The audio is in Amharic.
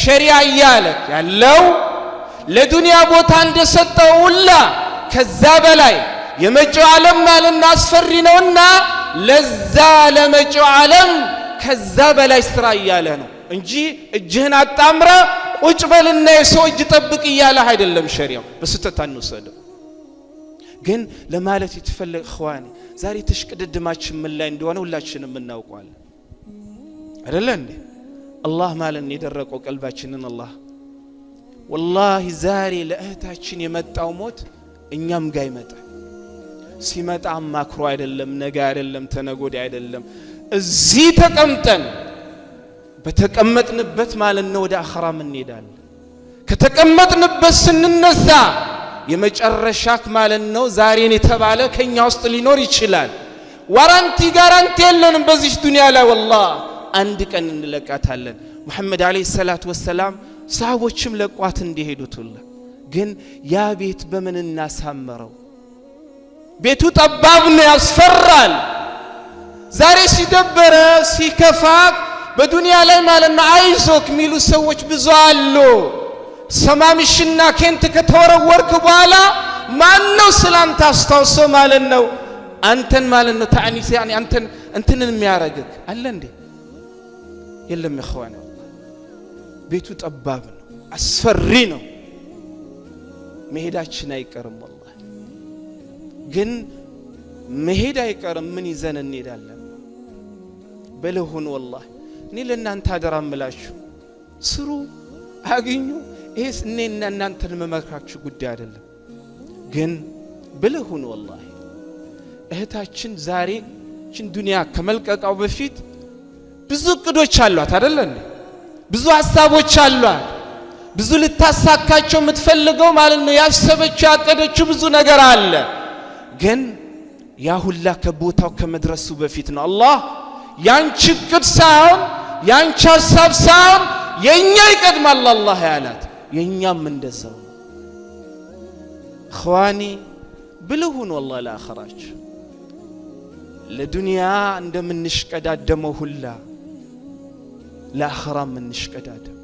ሸሪዓ ያለክ ያለው ለዱንያ ቦታ እንደሰጠው ሁላ ከዛ በላይ የመጪው ዓለም ማለና አስፈሪ ነውና ለዛ ለመጪው ዓለም ከዛ በላይ ስራ ይያለ ነው እንጂ እጅህን አጣምራ ቁጭ በልና የሰው እጅ ጠብቅ ይያለ አይደለም ሸሪዓው በስተት አንወሰደው ግን ለማለት ይተፈለግ ኸዋኒ ዛሬ ተሽቀደድማችን ምን ላይ እንደሆነ ሁላችንም እናውቀዋለን አይደለ እንዴ አላህ ማለን የደረቀው ቀልባችንን አላህ والله ዛሬ ለእህታችን የመጣው ሞት እኛም ጋር ይመጣ ሲመጣ ማክሮ አይደለም ነገ አይደለም ተነጎድ አይደለም እዚህ ተቀምጠን በተቀመጥንበት ማለት ነው ወደ አኺራ ምን እንሄዳለን ከተቀመጥንበት ስንነሳ የመጨረሻክ ማለት ነው ዛሬን የተባለ ከኛ ውስጥ ሊኖር ይችላል ዋራንቲ ጋራንቲ የለንም በዚህ ዱንያ ላይ والله አንድ ቀን እንለቃታለን መሐመድ አለይሂ ሰላቱ ወሰለም ሰሃቦችም ለቋት እንዲሄዱትላ ግን ያ ቤት በምን እናሳመረው ቤቱ ጠባብ ነው ያስፈራል ዛሬ ሲደበረ ሲከፋክ በዱንያ ላይ ማለት ነው አይዞክ ሚሉ ሰዎች ብዙ አሉ ሰማምሽና ከንት ከተወረወርክ በኋላ ማን ነው ስላንተ አስተውሶ ማለት ነው አንተን ማለት ነው ታኒስ ያኒ አንተን እንትንን የሚያረግክ አለ እንዴ የለም ይኸዋና ቤቱ ጠባብ ነው አስፈሪ ነው መሄዳችን አይቀርም والله ግን መሄድ አይቀርም ምን ይዘን እንሄዳለን በለሁን والله እኔ ለእናንተ አደራምላችሁ ስሩ አግኙ ይሄስ እኔና እናንተን መመክራችሁ ጉዳይ አይደለም ግን በለሁን والله እህታችን ዛሬ ችን ዱንያ ከመልቀቃው በፊት ብዙ እቅዶች አሏት አይደል ብዙ ሐሳቦች አሏት ብዙ ልታሳካቸው የምትፈልገው ማለት ነው ያሰበችው ያቀደችው ብዙ ነገር አለ ግን ያ ሁላ ከቦታው ከመድረሱ በፊት ነው አላህ ያንቺ እቅድ ሳይሆን ያንቺ ሐሳብ ሳይሆን የኛ ይቀድማል አላህ ያላት የኛም እንደዛው ኸዋኒ ብለሁን والله ለአኺራች ለዱንያ እንደምንሽቀዳደመው ሁላ ለአኺራ ምንሽቀዳደም